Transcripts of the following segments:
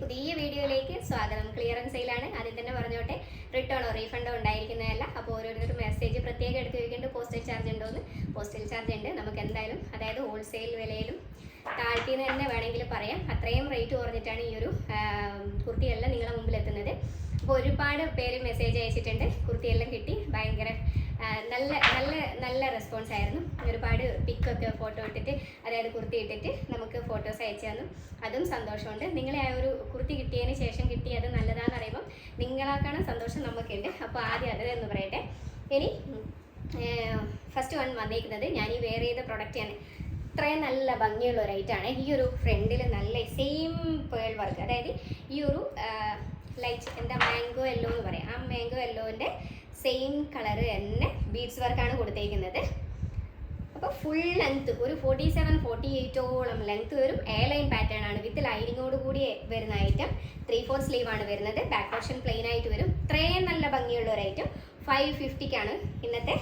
പുതിയ വീഡിയോയിലേക്ക് സ്വാഗതം. ക്ലിയറൻസ് സെയിലാണ്. ആദ്യം തന്നെ പറഞ്ഞോട്ടെ, റിട്ടേണോ റീഫണ്ടോ ഉണ്ടായിരിക്കുന്നതല്ല. അപ്പോൾ ഓരോരുത്തർ മെസ്സേജ് പ്രത്യേകം എടുത്ത് ചോദിക്കേണ്ടത് പോസ്റ്റൽ ചാർജ് ഉണ്ടോ എന്ന്. പോസ്റ്റൽ ചാർജ് ഉണ്ട്. നമുക്ക് എന്തായാലും അതായത് ഹോൾസെയിൽ വിലയിലും താഴ്ത്തിന്ന് തന്നെ വേണമെങ്കിൽ പറയാം. അത്രയും റേറ്റ് കുറഞ്ഞിട്ടാണ് ഈ ഒരു കുർത്തിയെല്ലാം നിങ്ങളുടെ മുമ്പിൽ എത്തുന്നത്. അപ്പോൾ ഒരുപാട് പേര് മെസ്സേജ് അയച്ചിട്ടുണ്ട്. കുർത്തിയെല്ലാം കിട്ടി, ഭയങ്കര നല്ല നല്ല നല്ല റെസ്പോൺസ് ആയിരുന്നു. ഒരുപാട് പിക്കൊക്കെ ഫോട്ടോ ഇട്ടിട്ട് അതായത് കുർത്തി ഇട്ടിട്ട് നമുക്ക് ഫോട്ടോസ് അയച്ചു തന്നു. അതും സന്തോഷമുണ്ട്. നിങ്ങളെ ആ ഒരു കുർത്തി കിട്ടിയതിന് ശേഷം കിട്ടിയത് നല്ലതാണെന്ന് അറിയുമ്പോൾ നിങ്ങളാക്കാണ് സന്തോഷം നമുക്കുണ്ട്. അപ്പോൾ ആദ്യം അതെന്ന് പറയട്ടെ. ഇനി ഫസ്റ്റ് വൺ വന്നിരിക്കുന്നത് ഞാൻ ഈ വെയർ ചെയ്ത പ്രൊഡക്റ്റാണ്. ഇത്രയും നല്ല ഭംഗിയുള്ള ഒരു ഐറ്റാണ്. ഈ ഒരു ഫ്രണ്ടിൽ നല്ല സെയിം പേൾ വർക്ക്, അതായത് ഈ ഒരു ലൈറ്റ് എന്താ മാംഗോ യെല്ലോ എന്ന് പറയാം. ആ മാംഗോ യെല്ലോൻ്റെ സെയിം കളറ് തന്നെ ബീഡ്സ് വർക്കാണ് കൊടുത്തേക്കുന്നത്. അപ്പോൾ ഫുൾ ലെങ്ത് ഒരു 47-48ഓളം ലെങ്ത് വരും. എ ലൈൻ പാറ്റേൺ ആണ് വിത്ത് ലൈനിങ്ങോട് കൂടി വരുന്ന ഐറ്റം. 3/4 സ്ലീവ് ആണ് വരുന്നത്. ബാക്ക് പോർഷൻ പ്ലെയിൻ ആയിട്ട് വരും. ഇത്രയും നല്ല ഭംഗിയുള്ള ഒരു ഐറ്റം 550ക്കാണ് ഇന്നത്തെ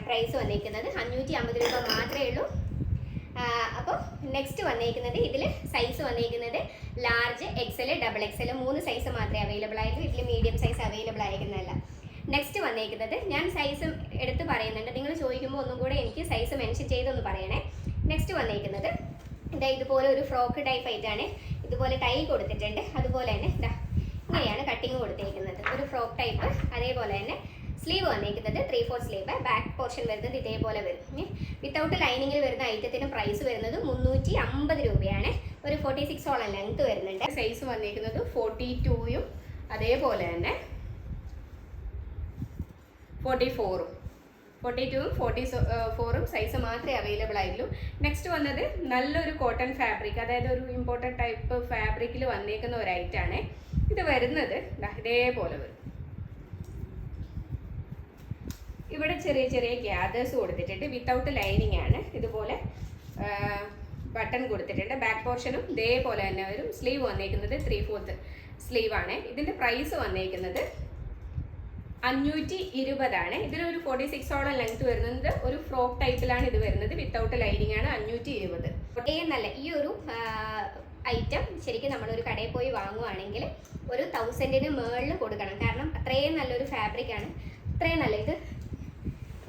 പ്രൈസ് വന്നിരിക്കുന്നത്. 550 രൂപ മാത്രമേ ഉള്ളൂ. അപ്പോൾ നെക്സ്റ്റ് വന്നിരിക്കുന്നത് ഇതിൽ സൈസ് വന്നിരിക്കുന്നത് large, XL, double XL 3 size മാത്രമേ അവൈലബിൾ ആയിട്ടുള്ളൂ. ഇതിൽ മീഡിയം സൈസ് അവൈലബിൾ ആയിരിക്കുന്നതല്ല. നെക്സ്റ്റ് വന്നിരിക്കുന്നത് ഞാൻ സൈസ് എടുത്ത് പറയുന്നുണ്ട്. നിങ്ങൾ ചോദിക്കുമ്പോൾ ഒന്നും കൂടെ എനിക്ക് സൈസ് മെൻഷൻ ചെയ്തൊന്ന് പറയണേ. നെക്സ്റ്റ് വന്നിരിക്കുന്നത് ഇതാ ഇതുപോലെ ഒരു ഫ്രോക്ക് ടൈപ്പ് ആയിട്ടാണ്. ഇതുപോലെ ടൈ കൊടുത്തിട്ടുണ്ട്. അതുപോലെ തന്നെ ഇതാ ഇങ്ങനെയാണ് കട്ടിങ് കൊടുത്തിരിക്കുന്നത്. ഒരു ഫ്രോക്ക് ടൈപ്പ്. അതേപോലെ തന്നെ സ്ലീവ് വന്നിരിക്കുന്നത് 3/4 സ്ലീവ്. ബാക്ക് പോർഷൻ വരുന്നത് ഇതേപോലെ വരും. വിത്തൗട്ട് ലൈനിങ്ങിൽ വരുന്ന ഐറ്റത്തിന് പ്രൈസ് വരുന്നത് 350 രൂപയാണ്. ഒരു 46ഓളം ലെങ്ത് വരുന്നുണ്ട്. സൈസ് വന്നിരിക്കുന്നത് 42ഉം അതേപോലെ തന്നെ 44ഉം 42ഉം 44ഉം സൈസ് മാത്രമേ അവൈലബിൾ ആയിട്ടുള്ളൂ. നെക്സ്റ്റ് വന്നത് നല്ലൊരു കോട്ടൺ ഫാബ്രിക്, അതായത് ഒരു ഇമ്പോർട്ടൻ്റ് ടൈപ്പ് ഫാബ്രിക്കിൽ വന്നിരിക്കുന്ന ഒരു ഐറ്റാണ്. ഇത് വരുന്നത് ഇതേപോലെ വരും. ഇവിടെ ചെറിയ ചെറിയ ഗ്യാദേഴ്സ് കൊടുത്തിട്ടുണ്ട്. വിത്തൗട്ട് ലൈനിങ് ആണ്. ഇതുപോലെ ബട്ടൺ കൊടുത്തിട്ടുണ്ട്. ബാക്ക് പോർഷനും ഇതേപോലെ തന്നെ വരും. സ്ലീവ് വന്നേക്കുന്നത് 3/4 സ്ലീവ് ആണ്. ഇതിൻ്റെ പ്രൈസ് വന്നേക്കുന്നത് 520 ആണ്. ഇതിലൊരു 46ഓളം ലെങ്ത് വരുന്നത്. ഒരു ഫ്രോക്ക് ടൈപ്പിലാണ് ഇത് വരുന്നത്. വിത്തൗട്ട് ലൈനിങ് ആണ്. 520. നല്ല ഈ ഒരു ഐറ്റം ശരിക്കും നമ്മളൊരു കടയിൽ പോയി വാങ്ങുവാണെങ്കിൽ ഒരു 1000ന് മുകളിൽ കൊടുക്കണം. കാരണം അത്രയും നല്ലൊരു ഫാബ്രിക്കാണ്. അത്രയും നല്ല ഇത്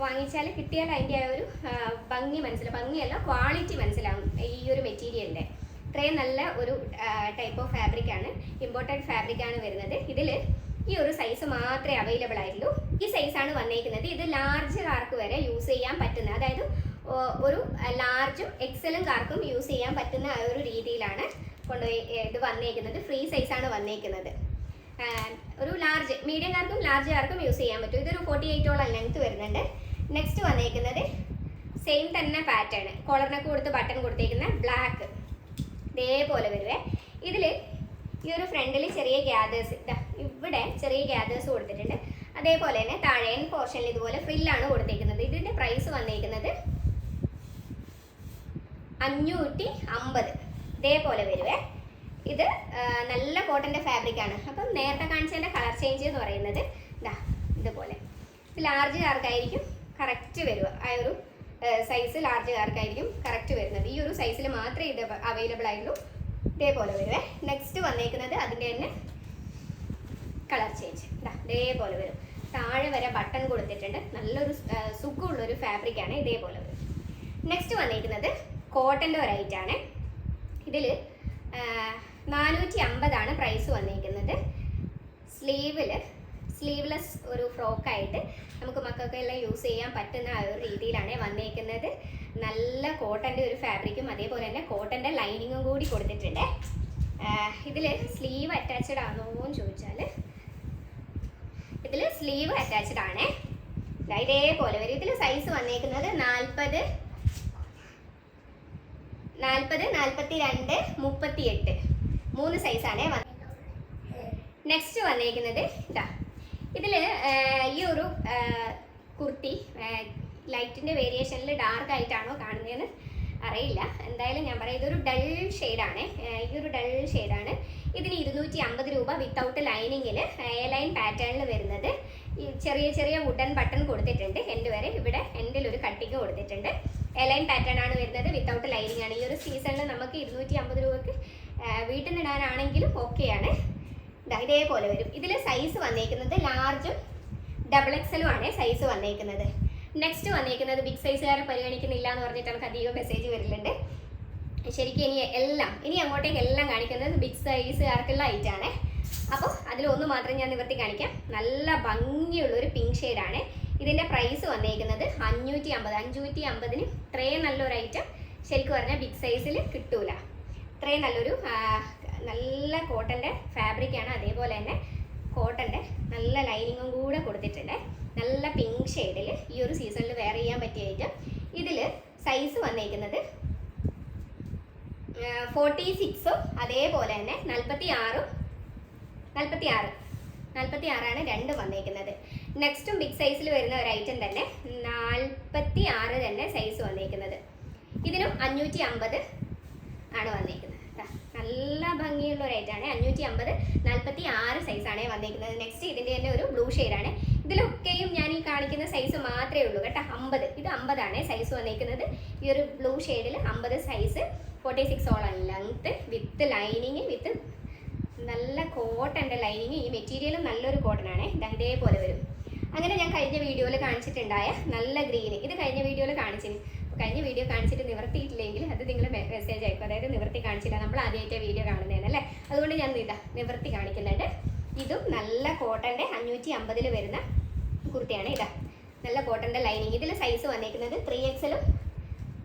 വാങ്ങിച്ചാൽ കിട്ടിയാൽ അതിൻ്റെ ആ ഒരു ഭംഗി മനസ്സിലാവും. ഭംഗിയല്ല, ക്വാളിറ്റി മനസ്സിലാവും ഈ ഒരു മെറ്റീരിയലിൻ്റെ. ഇത്രയും നല്ല ഒരു ടൈപ്പ് ഓഫ് ഫാബ്രിക്കാണ്. ഇമ്പോർട്ടൻറ്റ് ഫാബ്രിക്കാണ് വരുന്നത്. ഇതിൽ ഈ ഒരു സൈസ് മാത്രമേ അവൈലബിൾ ആയിട്ടുള്ളൂ. ഈ സൈസാണ് വന്നേക്കുന്നത്. ഇത് ലാർജ് കാർക്ക് വരെ യൂസ് ചെയ്യാൻ പറ്റുന്ന, അതായത് ഒരു ലാർജും എക്സലും കാർക്കും യൂസ് ചെയ്യാൻ പറ്റുന്ന ആ ഒരു രീതിയിലാണ് കൊണ്ടുപോയി ഇത് വന്നേക്കുന്നത്. ഫ്രീ സൈസാണ് വന്നേക്കുന്നത്. ഒരു ലാർജ് മീഡിയം കാർക്കും ലാർജ് കാർക്കും യൂസ് ചെയ്യാൻ പറ്റും. ഇതൊരു 48ഓളം ലെങ്ത് വരുന്നുണ്ട്. നെക്സ്റ്റ് വന്നേക്കുന്നത് സെയിം തന്നെ പാറ്റേൺ, കോളറിനൊക്കെ കൊടുത്ത് ബട്ടൺ കൊടുത്തേക്കുന്ന ബ്ലാക്ക് ഇതേപോലെ വരുവേ. ഇതിൽ ഈ ഒരു ഫ്രണ്ടിൽ ചെറിയ ഗ്യാദേഴ്സ്, ഇവിടെ ചെറിയ ഗ്യാദേഴ്സ് കൊടുത്തിട്ടുണ്ട്. അതേപോലെ തന്നെ താഴെ പോർഷനിൽ ഇതുപോലെ ഫ്രില്ലാണ് കൊടുത്തേക്കുന്നത്. ഇതിൻ്റെ പ്രൈസ് വന്നേക്കുന്നത് 550 ഇതേപോലെ വരുവേ. ഇത് നല്ല കോട്ടൻ്റെ ഫാബ്രിക്കാണ്. അപ്പം നേരത്തെ കാണിച്ചതിൻ്റെ കളർ ചേഞ്ച് എന്ന് പറയുന്നത് ഇതുപോലെ ലാർജ് കാർക്കായിരിക്കും കറക്റ്റ് വരിക. ആ ഒരു സൈസ് ലാർജ് കാർക്കായിരിക്കും കറക്റ്റ് വരുന്നത്. ഈ ഒരു സൈസിൽ മാത്രമേ ഇത് അവൈലബിൾ ആയിട്ടുള്ളൂ. ഇതേപോലെ വരുവേ. നെക്സ്റ്റ് വന്നേക്കുന്നത് അതിൻ്റെ തന്നെ കളർ ചേഞ്ച് ഇതേപോലെ വരും. താഴെ വരെ ബട്ടൺ കൊടുത്തിട്ടുണ്ട്. നല്ലൊരു സുഖമുള്ളൊരു ഫാബ്രിക്കാണ്. ഇതേപോലെ വരും. നെക്സ്റ്റ് വന്നേക്കുന്നത് കോട്ടൻ്റെ ഒരു ഐറ്റാണ്. ഇതിൽ 450 പ്രൈസ് വന്നിരിക്കുന്നത്. സ്ലീവ്ലെസ് ഒരു ഫ്രോക്കായിട്ട് നമുക്ക് മക്കൾക്കെല്ലാം യൂസ് ചെയ്യാൻ പറ്റുന്ന ആ ഒരു രീതിയിലാണ് വന്നിരിക്കുന്നത്. നല്ല കോട്ടൻ്റെ ഒരു ഫാബ്രിക്കും അതേപോലെ തന്നെ കോട്ടൻ്റെ ലൈനിങ്ങും കൂടി കൊടുത്തിട്ടുണ്ട്. ഇതിൽ സ്ലീവ് അറ്റാച്ച്ഡ് ആണോ എന്ന് ചോദിച്ചാൽ ഇതിൽ സ്ലീവ് അറ്റാച്ച്ഡ് ആണ്. ഇതേപോലെ വരും. ഇതിൽ സൈസ് വന്നേക്കുന്നത് 40, 42, 38 3 സൈസാണ് വന്നേക്കുന്നത്. നെക്സ്റ്റ് വന്നേക്കുന്നത് ഇതിൽ ഈ ഒരു കുർത്തി ലൈറ്റിൻ്റെ വേരിയേഷനിൽ ഡാർക്ക് ആയിട്ടാണോ കാണുന്നതെന്ന് അറിയില്ല. എന്തായാലും ഞാൻ പറയാം, ഇതൊരു ഡൾ ഷെയ്ഡാണ്. ഈ ഒരു ഡൾ ഷെയ്ഡാണ്. ഇതിന് 250 രൂപ വിത്തൗട്ട് ലൈനിങ്ങിൽ എ ലൈൻ പാറ്റേണിൽ വരുന്നത്. ഈ ചെറിയ ചെറിയ വുഡൻ ബട്ടൺ കൊടുത്തിട്ടുണ്ട്. എൻഡ് വരെ ഇവിടെ എൻഡിൽ ഒരു കട്ടിങ് കൊടുത്തിട്ടുണ്ട്. എ ലൈൻ പാറ്റേൺ ആണ് വരുന്നത്. വിത്തൗട്ട് ലൈനിങ് ആണ്. ഈ ഒരു സീസണിൽ നമുക്ക് 250 രൂപയ്ക്ക് വീട്ടിൽ നിന്ന് ഇടാനാണെങ്കിലും ഓക്കെയാണ്. ഇതേപോലെ വരും. ഇതിൽ സൈസ് വന്നേക്കുന്നത് ലാർജും ഡബിൾ എക്സലും ആണ് സൈസ് വന്നേക്കുന്നത്. നെക്സ്റ്റ് വന്നേക്കുന്നത് ബിഗ് സൈസുകാരെ പരിഗണിക്കുന്നില്ല എന്ന് പറഞ്ഞിട്ട് നമുക്ക് അധികം മെസ്സേജ് വരുന്നുണ്ട്. ശരിക്കും ഇനി അങ്ങോട്ടേക്ക് എല്ലാം കാണിക്കുന്നത് ബിഗ് സൈസുകാർക്കുള്ള ഐറ്റാണ്. അപ്പോൾ അതിലൊന്ന് മാത്രം ഞാൻ നിവർത്തി കാണിക്കാം. നല്ല ഭംഗിയുള്ളൊരു പിങ്ക് ഷെയ്ഡാണ്. ഇതിൻ്റെ പ്രൈസ് വന്നേക്കുന്നത് 550. ഇത്രയും നല്ലൊരു ഐറ്റം ശരിക്കും പറഞ്ഞാൽ ബിഗ് സൈസിൽ കിട്ടൂല. ഇത്രയും നല്ല കോട്ടൻ്റെ ഫാബ്രിക്കാണ്. അതേപോലെ തന്നെ കോട്ടൻ്റെ നല്ല ലൈനിങ്ങും കൂടെ കൊടുത്തിട്ടുണ്ട്. നല്ല പിങ്ക് ഷെയ്ഡിൽ ഈ ഒരു സീസണിൽ വെയർ ചെയ്യാൻ പറ്റിയ ഐറ്റം. ഇതിൽ സൈസ് വന്നേക്കുന്നത് 46ഉം അതേപോലെ തന്നെ 46ആണ് രണ്ടും വന്നേക്കുന്നത്. നെക്സ്റ്റും ബിഗ് സൈസിൽ വരുന്ന ഒരു ഐറ്റം തന്നെ 46 തന്നെ സൈസ് വന്നേക്കുന്നത്. ഇതിനും 550 ആണ് വന്നേക്കുന്നത്. നല്ല ഭംഗിയുള്ള ഒരു ഐറ്റമാണ്. 550 46 സൈസാണ് വന്നേക്കുന്നത്. നെക്സ്റ്റ് ഇതിൻ്റെ തന്നെ ഒരു ബ്ലൂ ഷെയ്ഡാണ്. ഇതിലൊക്കെയും ഞാൻ ഈ കാണിക്കുന്ന സൈസ് മാത്രമേ ഉള്ളൂ കേട്ടോ. 50 ഇത് 50ആണ് സൈസ് വന്നേക്കുന്നത്. ഈ ഒരു ബ്ലൂ ഷെയ്ഡിൽ 50 size 46 length with lining with നല്ല കോട്ടൻ്റെ ലൈനിങ്. ഈ മെറ്റീരിയലും നല്ലൊരു കോട്ടനാണ്. ഇതേപോലെ വരും. അങ്ങനെ ഞാൻ കഴിഞ്ഞ വീഡിയോയിൽ കാണിച്ചിട്ടുണ്ടായ നല്ല ഗ്രീന് ഇത് കഴിഞ്ഞ വീഡിയോയിൽ കാണിച്ചിന്. കഴിഞ്ഞ വീഡിയോ കാണിച്ചിട്ട് നിവർത്തിയിട്ടില്ലെങ്കിൽ അത് നിങ്ങൾ മെസ്സേജ് അയക്കും. അതായത് നിവർത്തി കാണിച്ചില്ല, നമ്മൾ ആദ്യമായിട്ട് വീഡിയോ കാണുന്നതല്ലേ, അതുകൊണ്ട് ഞാൻ നിവർത്തി കാണിക്കുന്നുണ്ട്. ഇതും നല്ല കോട്ടൻ്റെ 550 വരുന്ന കുർത്തിയാണ്. നല്ല കോട്ടൻ്റെ ലൈനിങ്. ഇതിൽ സൈസ് വന്നേക്കുന്നത് 3XLും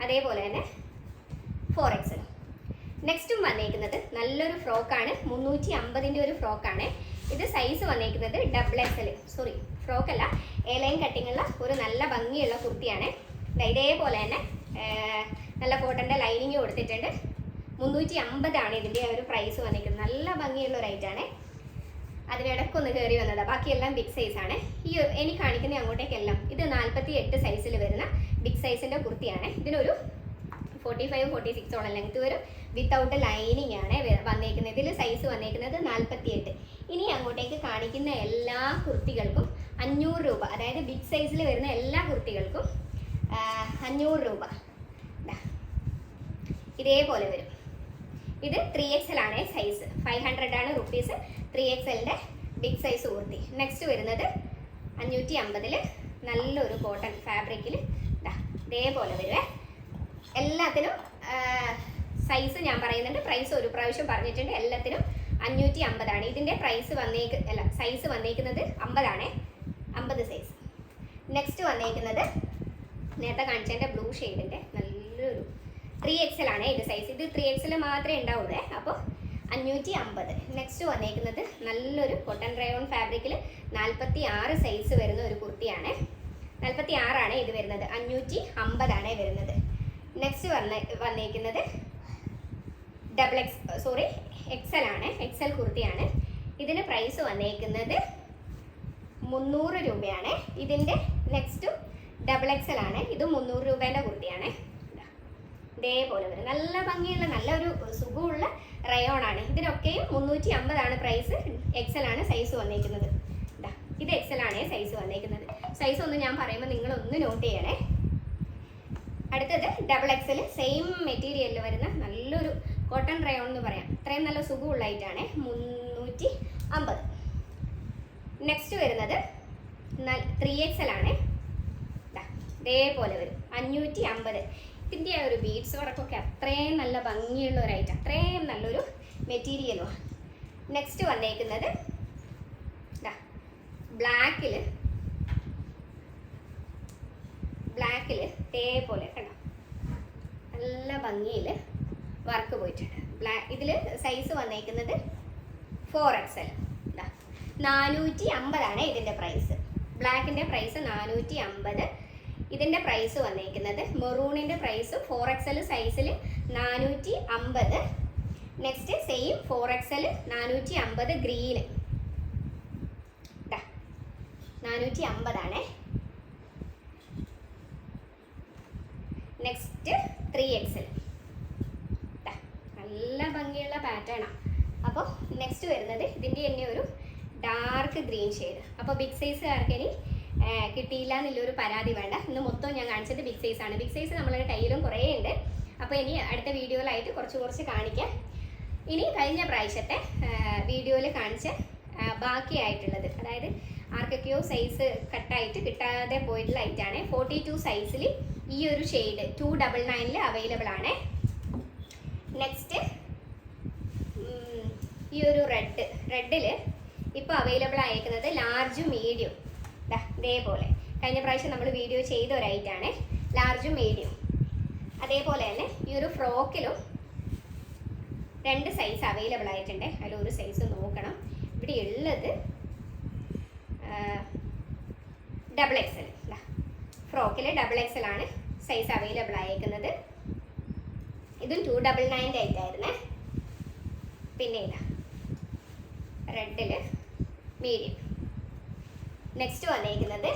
അതേപോലെ തന്നെ 4XLും. നെക്സ്റ്റും വന്നേക്കുന്നത് നല്ലൊരു ഫ്രോക്കാണ്. 350ൻ്റെ ഒരു ഫ്രോക്കാണ്. ഇത് സൈസ് വന്നേക്കുന്നത് XXL. ഫ്രോക്കല്ല, എലൈൻ കട്ടിങ്ങുള്ള ഒരു നല്ല ഭംഗിയുള്ള കുർത്തിയാണ്. ഇതേപോലെ തന്നെ നല്ല കോട്ടൻ്റെ ലൈനിങ് കൊടുത്തിട്ടുണ്ട്. 350 ഇതിൻ്റെ ഒരു പ്രൈസ് വന്നിരിക്കുന്നത്. നല്ല ഭംഗിയുള്ള ഒരു ഐറ്റാണ്. അതിനിടയ്ക്കൊന്ന് കയറി വന്നതാണ്. ബാക്കിയെല്ലാം ബിഗ് സൈസാണ്. എനിക്ക് കാണിക്കുന്ന അങ്ങോട്ടേക്കെല്ലാം ഇത് 48 സൈസിൽ വരുന്ന ബിഗ് സൈസിൻ്റെ കുർത്തിയാണ്. ഇതിനൊരു 45-46 ലെങ്ത് വരും. വിത്തൗട്ട് ലൈനിങ് ആണ് വന്നേക്കുന്നത്. ഇതിൽ സൈസ് വന്നേക്കുന്നത് 48. ഇനി അങ്ങോട്ടേക്ക് കാണിക്കുന്ന എല്ലാ കുർത്തികൾക്കും 500 രൂപ. അതായത് ബിഗ് സൈസിൽ വരുന്ന എല്ലാ കുർത്തികൾക്കും 500 രൂപ. ഇതേപോലെ വരും. ഇത് 3XL ആണ് സൈസ്. 500 ആണ് റുപ്പീസ് 3XLൻ്റെ ബിഗ് സൈസ് കുർത്തി. നെക്സ്റ്റ് വരുന്നത് 550 നല്ലൊരു കോട്ടൺ ഫാബ്രിക്കിൽ ഇതേപോലെ വരുവേ. എല്ലാത്തിനും സൈസ് ഞാൻ പറയുന്നുണ്ട്. പ്രൈസ് ഒരു പ്രാവശ്യം പറഞ്ഞിട്ടുണ്ട്. എല്ലാത്തിനും 550 ആണ്. ഇതിൻ്റെ സൈസ് വന്നേക്കുന്നത് 50 ആണ്. 50 സൈസ്. നെക്സ്റ്റ് വന്നേക്കുന്നത് നേരത്തെ കാണിച്ചതിൻ്റെ ബ്ലൂ ഷെയ്ഡിൻ്റെ നല്ലൊരു 3XL ആണ് ഇത് സൈസ്. ഇത് 3XL മാത്രമേ ഉണ്ടാവുള്ളൂ. അപ്പോൾ 550. നെക്സ്റ്റ് വന്നേക്കുന്നത് നല്ലൊരു കോട്ടൺ റയോൺ ഫാബ്രിക്കിൽ 46 സൈസ് വരുന്ന ഒരു കുർത്തിയാണ്. 46 ആണ് ഇത് വരുന്നത്. 550 ആണ് വരുന്നത്. നെക്സ്റ്റ് വന്നേക്കുന്നത് XL ആണ്. XL കുർത്തിയാണ്. ഇതിന് പ്രൈസ് വന്നേക്കുന്നത് 300 രൂപയാണ്. ഇതിൻ്റെ നെക്സ്റ്റും XXL ആണ്. ഇത് 300 രൂപേൻ്റെ കുർത്തിയാണ്. ഇതേപോലെ വരും. നല്ല ഭംഗിയുള്ള നല്ലൊരു സുഖമുള്ള റയോൺ ആണ്. ഇതിനൊക്കെയും 350 ആണ് പ്രൈസ്. XL ആണ് സൈസ് വന്നേക്കുന്നത്. ഇത് XL ആണ് സൈസ് വന്നേക്കുന്നത്. സൈസ് ഒന്ന് ഞാൻ പറയുമ്പോൾ നിങ്ങളൊന്ന് നോട്ട് ചെയ്യണേ. അടുത്തത് XXL സെയിം മെറ്റീരിയലിൽ വരുന്ന നല്ലൊരു കോട്ടൺ റയോൺ എന്ന് പറയാം. ഇത്രയും നല്ല സുഖമുള്ള ഐറ്റാണ്. 350. നെക്സ്റ്റ് വരുന്നത് 3XL ആണ്. ഇതേപോലെ വരും. 550. ഇതിൻ്റെ ഒരു ബീഡ്സ് വർക്കൊക്കെ അത്രയും നല്ല ഭംഗിയുള്ള ഒരു ഐറ്റം. അത്രയും നല്ലൊരു മെറ്റീരിയലുമാണ്. നെക്സ്റ്റ് വന്നേക്കുന്നത് ബ്ലാക്കിൽ ഇതേപോലെ കണ്ടോ നല്ല ഭംഗിയിൽ വർക്ക് പോയിട്ടുണ്ട്. ഇതിൽ സൈസ് വന്നേക്കുന്നത് 4XL. 450 ആണ് ഇതിൻ്റെ പ്രൈസ്. ബ്ലാക്കിൻ്റെ പ്രൈസ് 450. ഇതിൻ്റെ പ്രൈസ് വന്നേക്കുന്നത് മെറൂണിൻ്റെ പ്രൈസ് 4XL സൈസിൽ 450. നെക്സ്റ്റ് സെയിം 4XL 450 ഗ്രീന് 450 ആണ്. നെക്സ്റ്റ് 3XL നല്ല ഭംഗിയുള്ള പാറ്റേണാണ്. അപ്പോൾ നെക്സ്റ്റ് വരുന്നത് ഇതിൻ്റെ തന്നെ ഒരു ഡാർക്ക് ഗ്രീൻ ഷെയ്ഡ്. അപ്പോൾ ബിഗ് സൈസുകാർക്ക് ഇനി കിട്ടിയില്ല എന്നുള്ളൊരു പരാതി വേണ്ട. ഇന്ന് മൊത്തം ഞാൻ കാണിച്ചത് ബിഗ് സൈസാണ്. ബിഗ് സൈസ് നമ്മളുടെ കയ്യിലും കുറേ ഉണ്ട്. അപ്പോൾ ഇനി അടുത്ത വീഡിയോയിലായിട്ട് കുറച്ച് കാണിക്കാം. ഇനി കഴിഞ്ഞ പ്രാവശ്യത്തെ വീഡിയോയിൽ കാണിച്ച ബാക്കിയായിട്ടുള്ളത്, അതായത് ആർക്കൊക്കെയോ സൈസ് കട്ടായിട്ട് കിട്ടാതെ പോയിട്ടുള്ള ഐറ്റാണ്. 42 സൈസിൽ ഈ ഒരു ഷെയ്ഡ് 299 അവൈലബിൾ ആണ്. നെക്സ്റ്റ് ഈ ഒരു റെഡിൽ ഇപ്പോൾ അവൈലബിൾ ആയിരിക്കുന്നത് ലാർജും മീഡിയം. ഇതേപോലെ കഴിഞ്ഞ പ്രാവശ്യം നമ്മൾ വീഡിയോ ചെയ്ത ഒരു ഐറ്റാണ്, ലാർജും മീഡിയം. അതേപോലെ തന്നെ ഈ ഒരു ഫ്രോക്കിലും 2 സൈസ് അവൈലബിൾ ആയിട്ടുണ്ട്. അതിലൊരു സൈസ് നോക്കണം. ഇവിടെ ഉള്ളത് XXL. ഫ്രോക്കിൽ XXL ആണ് സൈസ് അവൈലബിൾ ആയിരിക്കുന്നത്. ഇതും 299 ആയിട്ടായിരുന്നേ. പിന്നെ ഇതാ റെഡിൽ മീഡിയം. നെക്സ്റ്റ് വന്നിരിക്കുന്നത്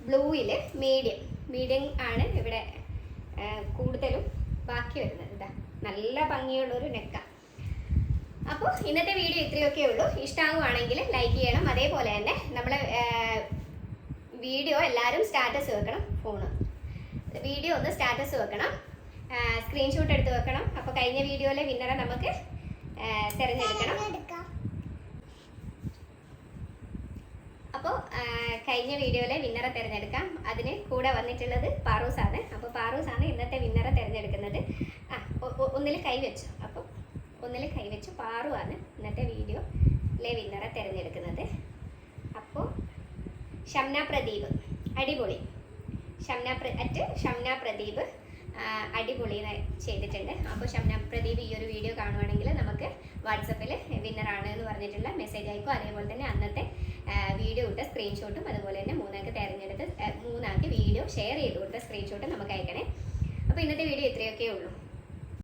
ബ്ലൂവിൽ മീഡിയം ആണ് ഇവിടെ കൂടുതലും ബാക്കി വരുന്നത്. ഇതാ നല്ല ഭംഗിയുള്ളൊരു നെക്ക. അപ്പോൾ ഇന്നത്തെ വീഡിയോ ഇത്രയൊക്കെ ഉള്ളൂ. ഇഷ്ടമാകുവാണെങ്കിൽ ലൈക്ക് ചെയ്യണം. അതേപോലെ തന്നെ നമ്മളെ വീഡിയോ എല്ലാവരും സ്റ്റാറ്റസ് വെക്കണം. വീഡിയോ ഒന്ന് സ്റ്റാറ്റസ് വെക്കണം, സ്ക്രീൻഷോട്ട് എടുത്ത് വെക്കണം. അപ്പോൾ കഴിഞ്ഞ വീഡിയോയിലെ വിന്നറെ നമുക്ക് തിരഞ്ഞെടുക്കണം. അപ്പോൾ കഴിഞ്ഞ വീഡിയോയിലെ വിന്നറെ തിരഞ്ഞെടുക്കാം. അതിന് കൂടെ വന്നിട്ടുള്ളത് പാറൂസാണ്. അപ്പോൾ പാറൂസാണ് ഇന്നത്തെ വിന്നറെ തിരഞ്ഞെടുക്കുന്നത്. ഒന്നിൽ കൈവച്ചു. അപ്പോൾ ഒന്നിൽ കൈവച്ചു പാറുവാണ് ഇന്നത്തെ വീഡിയോയിലെ വിന്നറെ തിരഞ്ഞെടുക്കുന്നത്. അപ്പോൾ ഷംന പ്രദീപ് അടിപൊളി. ഷംന പ്രദീപ് അടിപൊളി ചെയ്തിട്ടുണ്ട്. അപ്പോൾ ഷംന പ്രദീപ് ഈ ഒരു വീഡിയോ കാണുവാണെങ്കിൽ നമുക്ക് വാട്സപ്പിൽ വിന്നറാണ് എന്ന് പറഞ്ഞിട്ടുള്ള മെസ്സേജ് അയക്കും. അതേപോലെ തന്നെ അന്നത്തെ വീഡിയോ ഇട്ട സ്ക്രീൻഷോട്ടും അതുപോലെ തന്നെ മൂന്നാൾക്ക് വീഡിയോ ഷെയർ ചെയ്ത് കൊടുത്ത സ്ക്രീൻഷോട്ടും നമുക്ക് അയക്കണേ. അപ്പോൾ ഇന്നത്തെ വീഡിയോ ഇത്രയൊക്കെ ഉള്ളൂ.